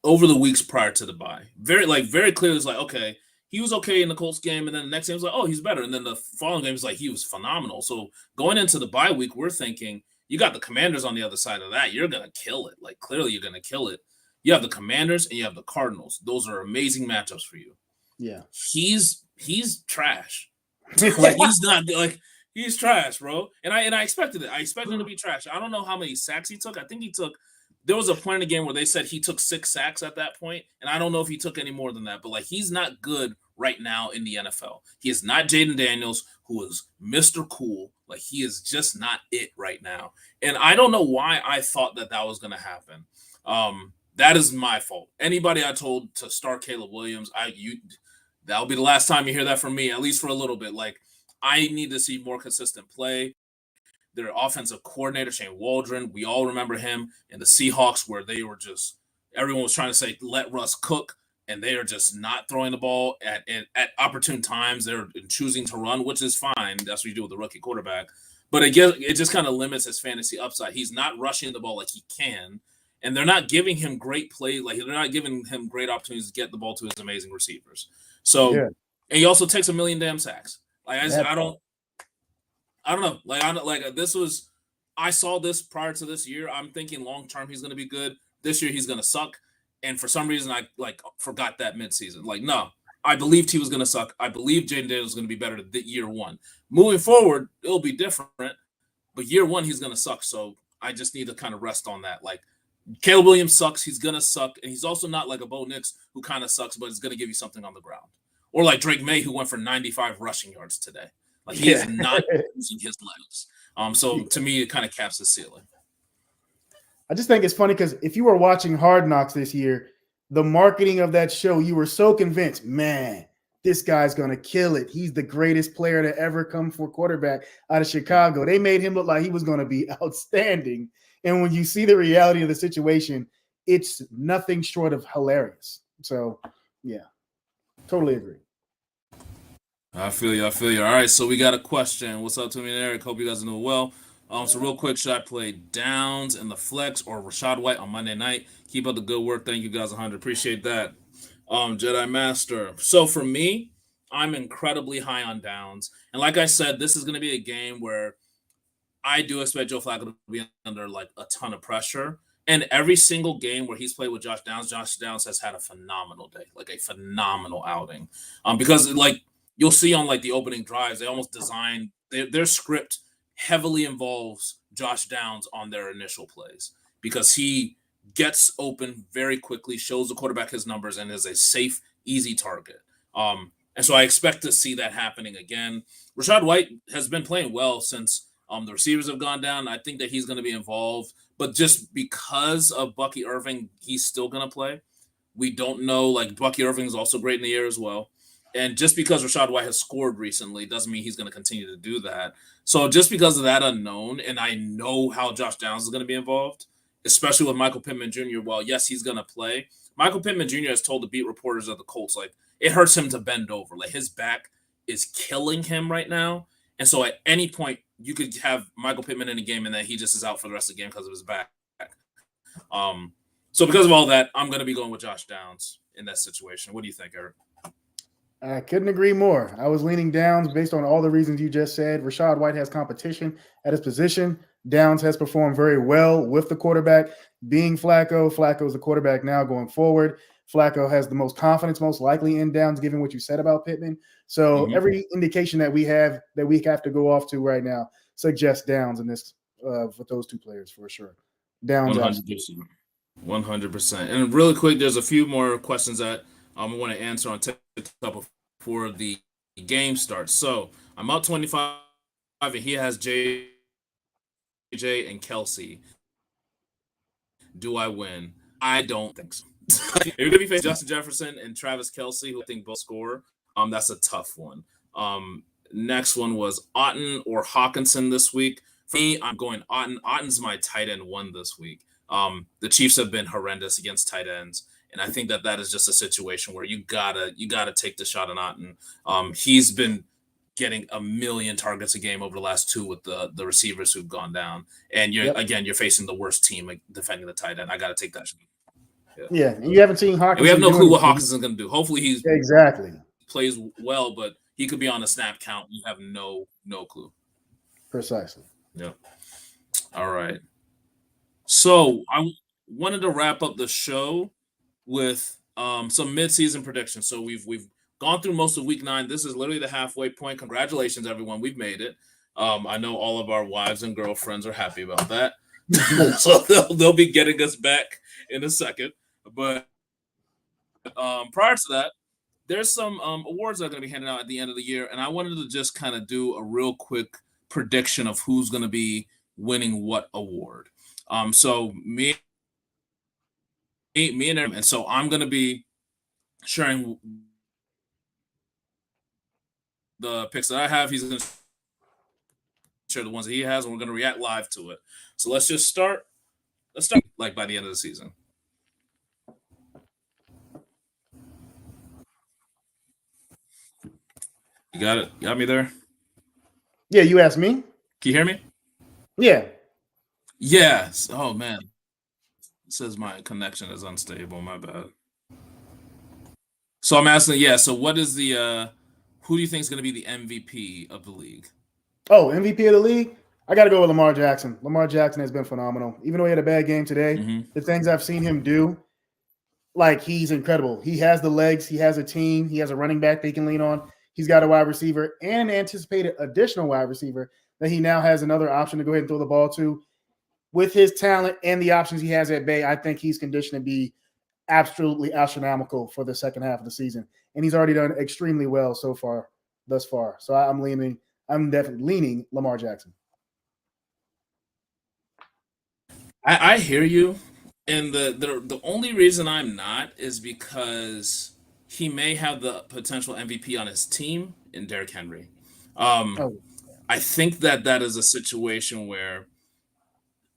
over the weeks prior to the bye. Very clearly, it's like, okay, he was okay in the Colts game, and then the next game was like, oh, he's better. And then the following game was like, he was phenomenal. So going into the bye week, we're thinking, you got the Commanders on the other side of that. You're going to kill it. Like, clearly you're going to kill it. You have the Commanders and you have the Cardinals. Those are amazing matchups for you. Yeah. He's trash. Like, he's not – like – he's trash, bro. And I expected it. I expected him to be trash. I don't know how many sacks he took. I think there was a point in the game where they said he took 6 sacks at that point, and I don't know if he took any more than that. But, like, he's not good right now in the NFL. He is not Jaden Daniels, who is Mr. Cool. Like, he is just not it right now. And I don't know why I thought that was going to happen. That is my fault. Anybody I told to start Caleb Williams, that'll be the last time you hear that from me, at least for a little bit. Like, I need to see more consistent play. Their offensive coordinator, Shane Waldron, we all remember him in the Seahawks where they were just – everyone was trying to say, let Russ cook, and they are just not throwing the ball at opportune times. They're choosing to run, which is fine. That's what you do with a rookie quarterback. But it just kind of limits his fantasy upside. He's not rushing the ball like he can, and they're not giving him great play. Like, they're not giving him great opportunities to get the ball to his amazing receivers. So, yeah. And he also takes a million damn sacks. Like I don't know. I saw this prior to this year. I'm thinking long term he's going to be good. This year he's going to suck, and for some reason I forgot that midseason. Like no, I believed he was going to suck. I believed Jaden Daniels was going to be better than year one. Moving forward, it'll be different, but year one he's going to suck. So I just need to kind of rest on that. Like Caleb Williams sucks. He's going to suck, and he's also not like a Bo Nix who kind of sucks, but is going to give you something on the ground. Or like Drake May, who went for 95 rushing yards today. Like he is not using his legs. So to me, it kind of caps the ceiling. I just think it's funny because if you were watching Hard Knocks this year, the marketing of that show, you were so convinced, man, this guy's going to kill it. He's the greatest player to ever come for quarterback out of Chicago. They made him look like he was going to be outstanding. And when you see the reality of the situation, it's nothing short of hilarious. So, yeah, totally agree. I feel you. All right, so we got a question. What's up, Tommy and Eric? Hope you guys are doing well. So real quick, should I play Downs in the flex or Rachaad White on Monday night? Keep up the good work. Thank you guys 100. Appreciate that. Jedi Master. So for me, I'm incredibly high on Downs. And like I said, this is going to be a game where I do expect Joe Flacco to be under like a ton of pressure. And every single game where he's played with Josh Downs has had a phenomenal day, like a phenomenal outing. Because like you'll see on like the opening drives, they almost design their script heavily involves Josh Downs on their initial plays because he gets open very quickly, shows the quarterback his numbers, and is a safe, easy target. And so I expect to see that happening again. Rachaad White has been playing well since the receivers have gone down. I think that he's going to be involved, but just because of Bucky Irving, he's still going to play. We don't know. Like Bucky Irving is also great in the air as well. And just because Rachaad White has scored recently doesn't mean he's going to continue to do that. So just because of that unknown, and I know how Josh Downs is going to be involved, especially with Michael Pittman Jr., well, yes, he's going to play. Michael Pittman Jr. has told the beat reporters of the Colts, like, it hurts him to bend over. Like, his back is killing him right now. And so at any point, you could have Michael Pittman in a game and then he just is out for the rest of the game because of his back. So because of all that, I'm going to be going with Josh Downs in that situation. What do you think, Eric? I couldn't agree more. I was leaning Downs based on all the reasons you just said. Rachaad White has competition at his position. Downs has performed very well with the quarterback. Being Flacco, Flacco's the quarterback now going forward. Flacco has the most confidence, most likely in Downs, given what you said about Pittman. So every indication that we have to go off to right now suggests Downs in this with those two players for sure. Downs, 100%. And really quick, there's a few more questions that I want to answer on TikTok before the game starts. So I'm up 25, and he has JJ and Kelsey. Do I win? I don't think so. If you're going to be facing Justin Jefferson and Travis Kelsey, who I think both score, that's a tough one. Next one was Otten or Hawkinson this week. For me, I'm going Otten. Otten's my tight end one this week. The Chiefs have been horrendous against tight ends. And I think that is just a situation where you gotta take the shot on Otten. He's been getting a million targets a game over the last two with the receivers who've gone down. And you're facing the worst team defending the tight end. I gotta take that shot. Yeah, and you haven't seen Hawkinson. And we have no clue what Hawkinson's going to do. Hopefully he plays well, but he could be on a snap count. You have no clue. Precisely. Yeah. All right. So I wanted to wrap up the show with some mid-season predictions. So we've gone through most of week 9. This is literally the halfway point. Congratulations, everyone. We've made it. I know all of our wives and girlfriends are happy about that. So they'll be getting us back in a second. But prior to that, there's some awards that are going to be handed out at the end of the year, and I wanted to just kind of do a real quick prediction of who's going to be winning what award. So me and him, and so I'm going to be sharing the picks that I have. He's going to share the ones that he has, and we're going to react live to it. So let's start like by the end of the season. You got it? You got me there? Yeah, you asked me? Can you hear me? Yeah. Yes. Oh, man. It says my connection is unstable. My bad. So I'm asking, so what is the who do you think is going to be the MVP of the league? Oh, MVP of the league? I got to go with Lamar Jackson. Lamar Jackson has been phenomenal. Even though he had a bad game today, the things I've seen him do, like, he's incredible. He has the legs. He has a team. He has a running back they can lean on. He's got a wide receiver and an anticipated additional wide receiver that he now has another option to go ahead and throw the ball to. With his talent and the options he has at bay, I think he's conditioned to be absolutely astronomical for the second half of the season. And he's already done extremely well thus far. So I'm definitely leaning Lamar Jackson. I hear you. And the only reason I'm not is because he may have the potential MVP on his team in Derrick Henry. Oh, I think that is a situation where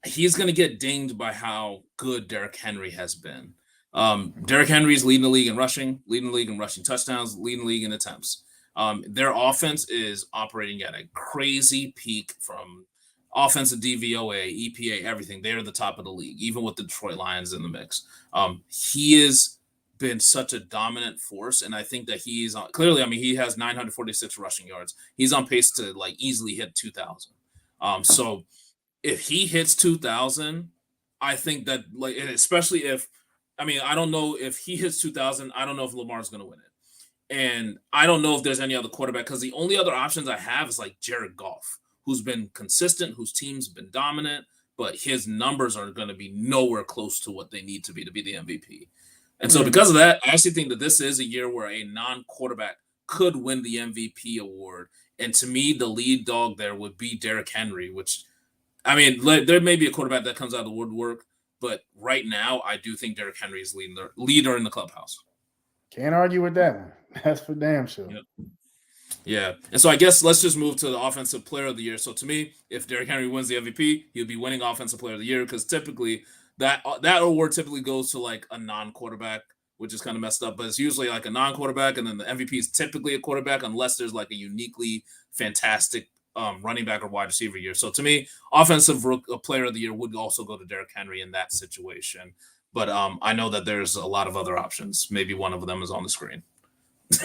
he's going to get dinged by how good Derrick Henry has been. Derrick Henry's leading the league in rushing, leading the league in rushing touchdowns, leading the league in attempts. Their offense is operating at a crazy peak from offensive DVOA, EPA, everything. They're the top of the league, even with the Detroit Lions in the mix. He has been such a dominant force, and I think that he's clearly. I mean, he has 946 rushing yards. He's on pace to like easily hit 2,000. So if he hits 2,000, I think that like, especially if, I mean, I don't know if he hits 2,000. I don't know if Lamar's going to win it, and I don't know if there's any other quarterback because the only other options I have is like Jared Goff, who's been consistent, whose team's been dominant, but his numbers are going to be nowhere close to what they need to be the MVP. And so because of that, I actually think that this is a year where a non-quarterback could win the MVP award. And to me, the lead dog there would be Derrick Henry, which, I mean, there may be a quarterback that comes out of the woodwork, but right now, I do think Derrick Henry is leader in the clubhouse. Can't argue with that one. That's for damn sure. Yep. Yeah. And so I guess let's just move to the Offensive Player of the Year. So to me, if Derrick Henry wins the MVP, he'll be winning Offensive Player of the Year because typically that award typically goes to like a non-quarterback, which is kind of messed up, but it's usually like a non-quarterback, and then the MVP is typically a quarterback unless there's like a uniquely fantastic running back or wide receiver year. So to me, Offensive Player of the Year would also go to Derrick Henry in that situation. But I know that there's a lot of other options. Maybe one of them is on the screen.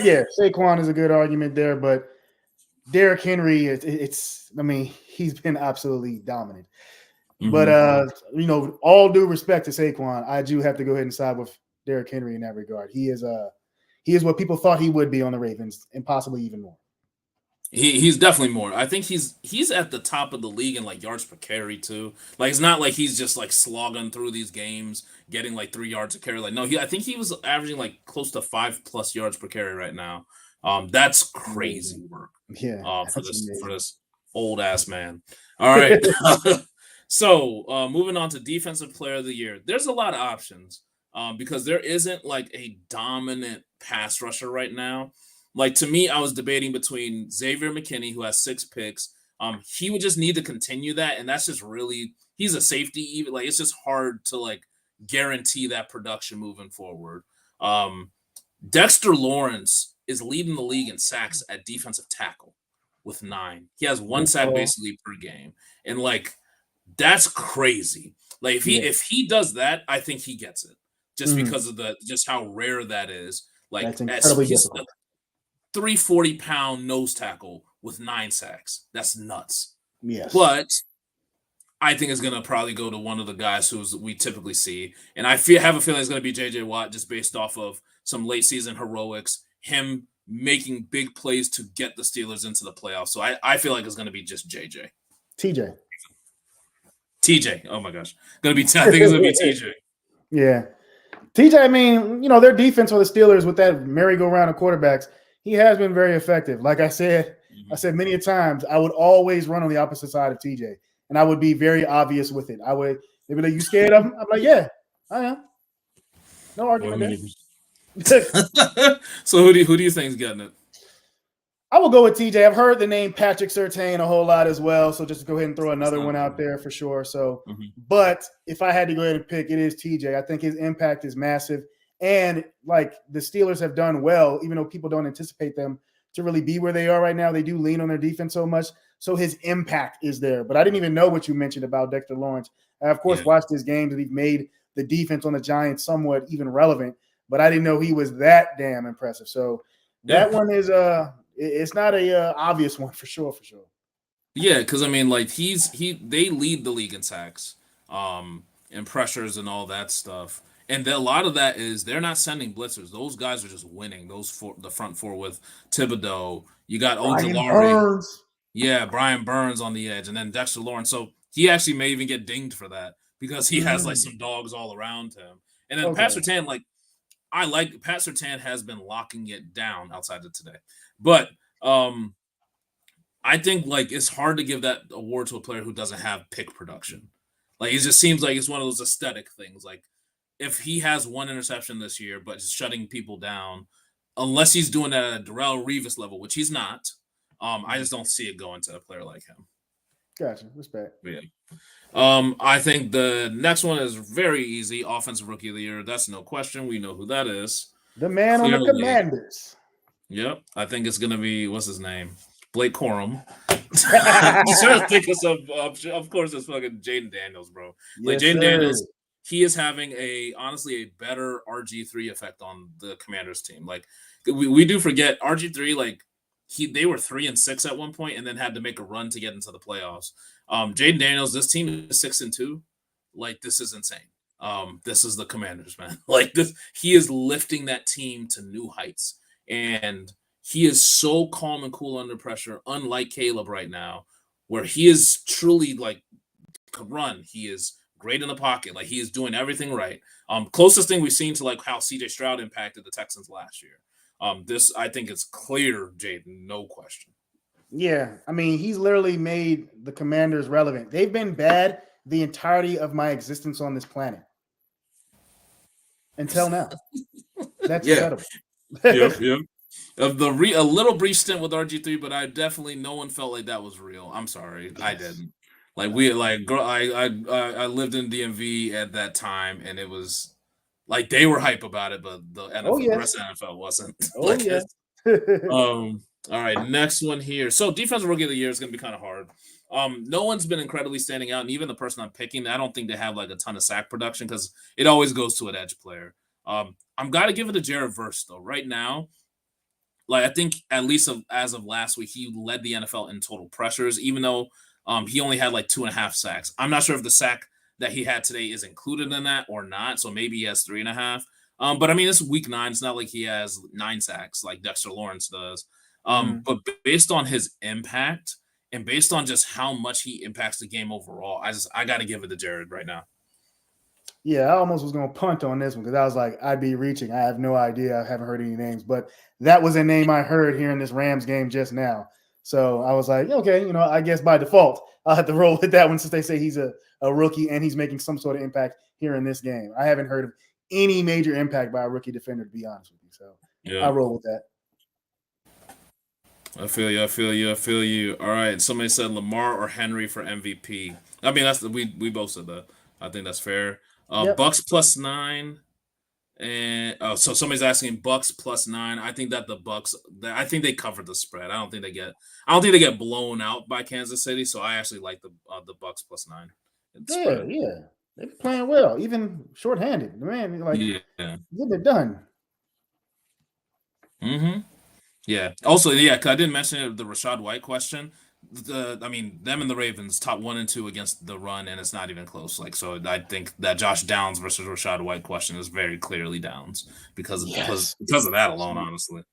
Yeah, Saquon is a good argument there, but Derrick Henry, I mean, he's been absolutely dominant. Mm-hmm. But all due respect to Saquon, I do have to go ahead and side with Derrick Henry in that regard. He is what people thought he would be on the Ravens, and possibly even more. He's definitely more. I think he's at the top of the league in like yards per carry too. Like it's not like he's just like slogging through these games, getting like 3 yards a carry. Like no, I think he was averaging like close to 5+ yards per carry right now. That's crazy work. Yeah. For this old ass man. All right. So moving on to Defensive Player of the Year. There's a lot of options because there isn't like a dominant pass rusher right now. Like, to me, I was debating between Xavier McKinney, who has 6 picks. He would just need to continue that, and that's just really – he's a safety. Even like it's just hard to, like, guarantee that production moving forward. Dexter Lawrence is leading the league in sacks at defensive tackle with 9. He has 1 sack basically per game. And, like, that's crazy. Like, if he does that, I think he gets it just because of just how rare that is. Like, that's incredibly difficult. 340-pound nose tackle with 9 sacks. That's nuts. Yes. But I think it's going to probably go to one of the guys who we typically see. And I have a feeling it's going to be J.J. Watt just based off of some late season heroics, him making big plays to get the Steelers into the playoffs. So I feel like it's going to be just J.J. TJ. Oh, my gosh. I think it's going to be TJ. Yeah. TJ, I mean, their defense for the Steelers with that merry-go-round of quarterbacks, he has been very effective. Like I said many a times, I would always run on the opposite side of TJ, and I would be very obvious with it. They'd be like, "You scared of him?" I'm like, "Yeah, I am." No argument there. So who do you think is getting it? I will go with TJ. I've heard the name Patrick Surtain a whole lot as well, so just go ahead and throw another one out there for sure. So, but if I had to go ahead and pick, it is TJ. I think his impact is massive. And like the Steelers have done well, even though people don't anticipate them to really be where they are right now. They do lean on their defense so much. So his impact is there. But I didn't even know what you mentioned about Dexter Lawrence. I, of course, watched his games and he's made the defense on the Giants somewhat even relevant. But I didn't know he was that damn impressive. So that one is it's not a obvious one for sure. Yeah, because I mean, like they lead the league in sacks, and pressures and all that stuff. And a lot of that is they're not sending blitzers. Those guys are just winning. The front four with Thibodeau. You got Ojulari. Yeah, Brian Burns on the edge. And then Dexter Lawrence. So he actually may even get dinged for that because he has like some dogs all around him. And then Pat Surtain, Pat Surtain has been locking it down outside of today. But I think like it's hard to give that award to a player who doesn't have pick production. Like it just seems like it's one of those aesthetic things. Like if he has 1 interception this year, but just shutting people down, unless he's doing that at a Darrelle Revis level, which he's not. I just don't see it going to a player like him. Gotcha. Respect. Yeah. I think the next one is very easy. Offensive Rookie of the Year. That's no question. We know who that is. The man on the Commanders. Yep. I think it's going to be, what's his name? Blake Corum. Just trying to think of some, of course, it's fucking Jaden Daniels, bro. Like, Yes, Jaden sir. Daniels, he is having honestly a better RG3 effect on the Commanders team. Like, we do forget RG3, like, they were 3-6 at one point and then had to make a run to get into the playoffs. Jaden Daniels, this team is 6-2. Like, this is insane. This is the Commanders, man. Like, this, he is lifting that team to new heights. And he is so calm and cool under pressure, unlike Caleb right now, where he is truly like could run. He is great in the pocket. Like, he is doing everything right. Closest thing we've seen to like how CJ Stroud impacted the Texans last year. This, I think, is clear, Jaden, no question. Yeah, I mean, he's literally made the Commanders relevant. They've been bad the entirety of my existence on this planet until now. That's incredible. Yep. Of a little brief stint with RG3, but no one felt like that was real. I'm sorry, I didn't. Like, I lived in DMV at that time, and it was like they were hype about it, but the NFL, the rest of the NFL wasn't. All right, next one here. So defensive rookie of the year is going to be kind of hard. No one's been incredibly standing out, and even the person I'm picking, I don't think they have like a ton of sack production because it always goes to an edge player. I'm got to give it to Jared Verse though. Right now, like, I think at least as of last week, he led the NFL in total pressures, even though he only had like 2.5 sacks. I'm not sure if the sack that he had today is included in that or not. So maybe he has 3.5. But I mean, it's week 9. It's not like he has 9 sacks like Dexter Lawrence does. But based on his impact and based on just how much he impacts the game overall, I got to give it to Jared right now. Yeah, I almost was going to punt on this one because I was like, I'd be reaching. I have no idea. I haven't heard any names, but that was a name I heard here in this Rams game just now. So I was like, okay, I guess by default, I'll have to roll with that one since they say he's a rookie and he's making some sort of impact here in this game. I haven't heard of any major impact by a rookie defender, to be honest with you. So yeah. I'll roll with that. I feel you. All right. Somebody said Lamar or Henry for MVP. I mean, we both said that. I think that's fair. Bucks +9. And so somebody's asking Bucks +9. I think that the Bucks, I think they covered the spread. I don't think they get blown out by Kansas City. So I actually like the Bucks +9. Yeah. They're playing well, even shorthanded. Man, like getting it done. Mm-hmm. Yeah. Also, because I didn't mention the Rachaad White question. Them and the Ravens top 1 and 2 against the run, and it's not even close. Like, so I think that Josh Downs versus Rachaad White question is very clearly Downs because of that alone, honestly.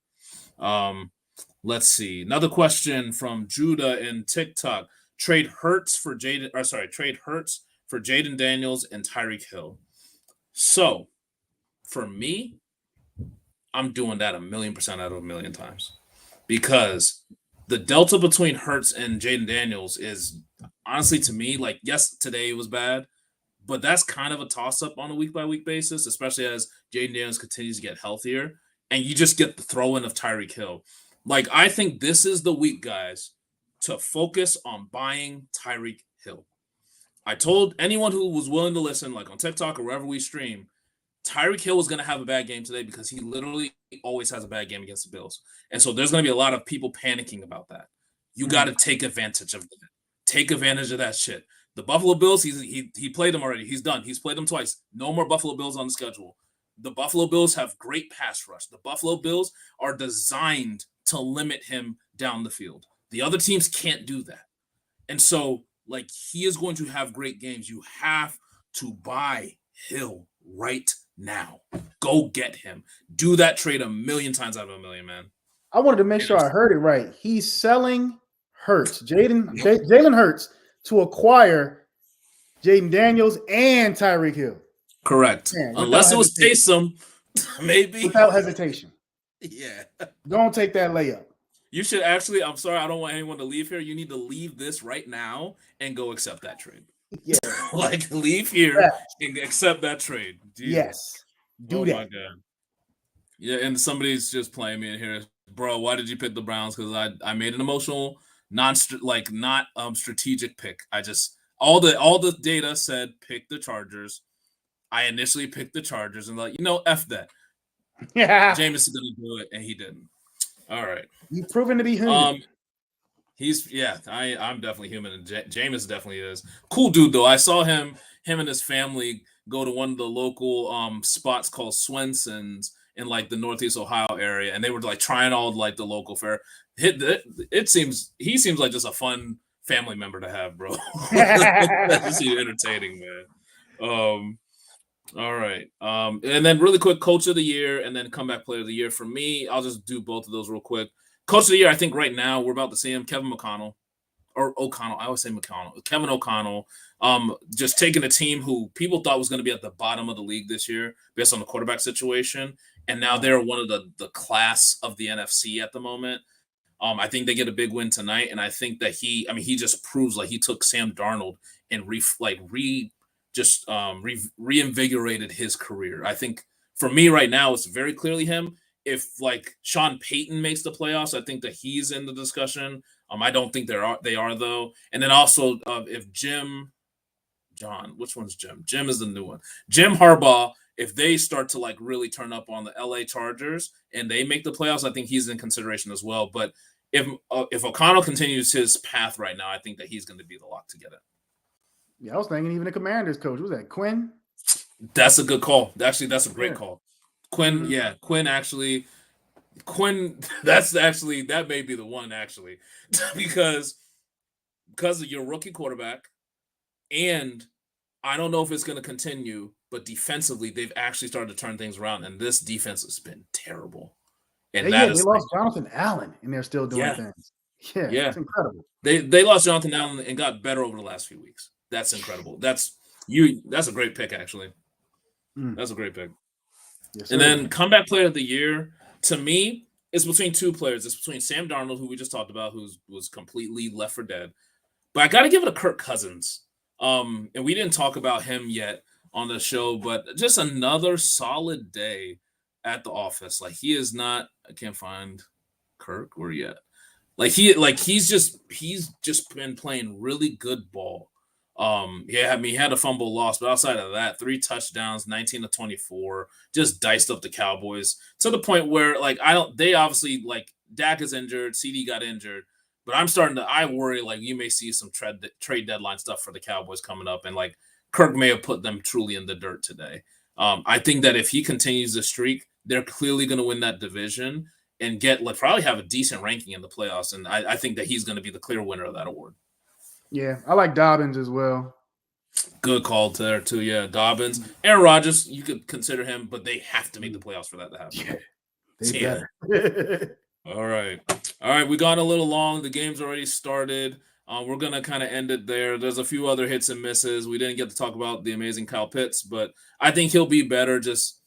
Let's see. Another question from Judah in TikTok. Trade Hurts for Jaden Daniels and Tyreek Hill. So, for me, I'm doing that 1,000,000% out of 1,000,000 times because the delta between Hurts and Jaden Daniels is honestly, to me, like, yes, today was bad, but that's kind of a toss-up on a week-by-week basis, especially as Jaden Daniels continues to get healthier, and you just get the throw-in of Tyreek Hill. Like, I think this is the week, guys, to focus on buying Tyreek Hill. I told anyone who was willing to listen, like on TikTok or wherever we stream, Tyreek Hill was going to have a bad game today because he literally always has a bad game against the Bills. And so there's going to be a lot of people panicking about that. You got to take advantage of that. Take advantage of that shit. The Buffalo Bills, he played them already. He's done. He's played them twice. No more Buffalo Bills on the schedule. The Buffalo Bills have great pass rush. The Buffalo Bills are designed to limit him down the field. The other teams can't do that. And so, like, he is going to have great games. You have to buy Hill right now. Go get him. Do that trade 1,000,000 times out of 1,000,000, man. I wanted to make sure I heard it right. He's selling Hurts, Jalen Hurts, to acquire Jaden Daniels and Tyreek Hill. Correct. Man, unless it was Taysom, maybe. Without hesitation. Yeah. Don't take that layup. You should actually, I'm sorry, I don't want anyone to leave here. You need to leave this right now and go accept that trade. Yeah. Like, leave here and accept that trade. Yes. Do that. My God. Yeah, and somebody's just playing me in here, bro. Why did you pick the Browns? Because I made an emotional, not strategic pick. I just all the data said pick the Chargers. I initially picked the Chargers and f that. Yeah, Jameis is gonna do it, and he didn't. All right. you've proven to be human. I'm definitely human, and Jameis definitely is. Cool dude though. I saw him and his family go to one of the local spots called Swenson's in like the Northeast Ohio area, and they were like trying all like the local fare. He seems like just a fun family member to have, bro. That's just entertaining, man. All right. And then really quick, coach of the year, and then comeback player of the year. For me, I'll just do both of those real quick. Coach of the year, I think right now we're about to see him, Kevin McConnell. Or O'Connell. I always say McConnell. Kevin O'Connell. Just taking a team who people thought was going to be at the bottom of the league this year based on the quarterback situation. And now they're one of the class of the NFC at the moment. I think they get a big win tonight. And I think that he just proves like he took Sam Darnold and reinvigorated his career. I think for me right now, it's very clearly him. If like Sean Payton makes the playoffs, I think that he's in the discussion. I don't think they are though. And then also if which one's Jim? Jim is the new one. Jim Harbaugh, if they start to like really turn up on the LA Chargers and they make the playoffs, I think he's in consideration as well. But if O'Connell continues his path right now, I think that he's going to be the lock to get it. Yeah, I was thinking even the Commanders coach. Was that Quinn? That's a good call. Actually, that's a great call. Quinn, yeah, Quinn. That may be the one actually, because of your rookie quarterback, and I don't know if it's going to continue, but defensively they've actually started to turn things around, and this defense has been terrible. And they lost Jonathan Allen, and they're still doing things. Yeah, it's incredible. They lost Jonathan Allen and got better over the last few weeks. That's incredible. That's a great pick, actually. That's a great pick. Yes, and then comeback player of the year, to me, it's between two players. It's between Sam Darnold, who we just talked about, who was completely left for dead. But I got to give it to Kirk Cousins. And we didn't talk about him yet on the show, but just another solid day at the office. Like he is not. I can't find Kirk. Where he at? He's just been playing really good ball. He had a fumble loss, but outside of that, 3 touchdowns, 19-24, just diced up the Cowboys to the point where they obviously Dak is injured, CD got injured, but I worry you may see some trade deadline stuff for the Cowboys coming up, and Kirk may have put them truly in the dirt today. I think that if he continues the streak, they're clearly going to win that division and probably have a decent ranking in the playoffs, and I think that he's going to be the clear winner of that award. Yeah, I like Dobbins as well. Good call there too. Yeah, Dobbins, Aaron Rodgers. You could consider him, but they have to make the playoffs for that to happen. Better. All right. We got a little long. The game's already started. We're gonna kind of end it there. There's a few other hits and misses. We didn't get to talk about the amazing Kyle Pitts, but I think he'll be better. Just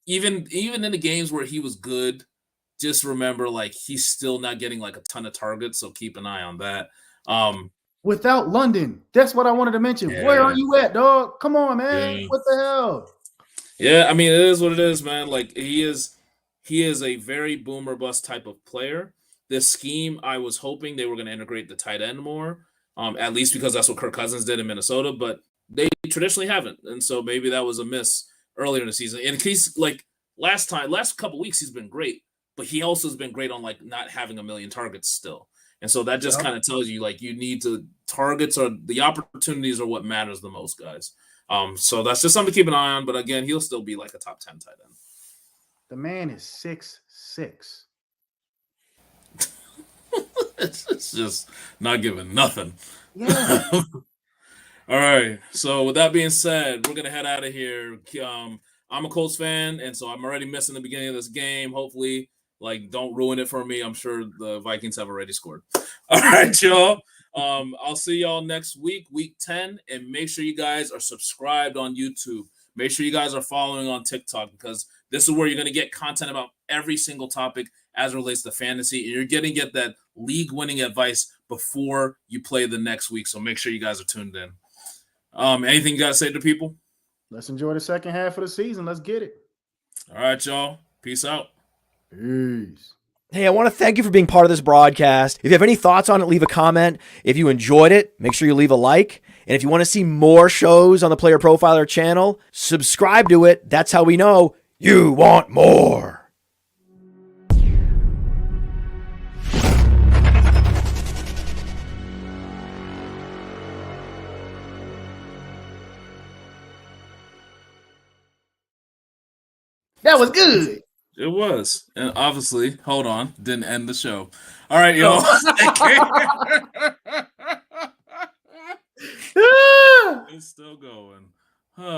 even in the games where he was good, just remember he's still not getting a ton of targets. So keep an eye on that. Without London, that's what I wanted to mention. Yeah. Where are you at, dog? Come on, man. Yeah. What the hell? Yeah, I mean, it is what it is, man. He is a very boom or bust type of player. This scheme, I was hoping they were going to integrate the tight end more, at least because that's what Kirk Cousins did in Minnesota, but they traditionally haven't. And so maybe that was a miss earlier in the season. And he's last couple weeks, he's been great, but he also has been great on not having a million targets still. And so that just kind of tells you you need to targets or the opportunities are what matters the most, guys. So that's just something to keep an eye on. But again, he'll still be a top 10 tight end. The man is 6'6". It's just not giving nothing. Yeah. All right. So with that being said, we're gonna head out of here. I'm a Colts fan, and so I'm already missing the beginning of this game. Hopefully. Don't ruin it for me. I'm sure the Vikings have already scored. All right, y'all. I'll see y'all next week, week 10. And make sure you guys are subscribed on YouTube. Make sure you guys are following on TikTok because this is where you're going to get content about every single topic as it relates to fantasy. And you're going to get that league-winning advice before you play the next week. So make sure you guys are tuned in. Anything you got to say to people? Let's enjoy the second half of the season. Let's get it. All right, y'all. Peace out. Peace. Hey, I want to thank you for being part of this broadcast. If you have any thoughts on it, leave a comment. If you enjoyed it, make sure you leave a like. And if you want to see more shows on the Player Profiler channel, subscribe to it. That's how we know you want more. That was good. It was. And obviously, hold on, didn't end the show. All right, y'all. It's still going. Huh.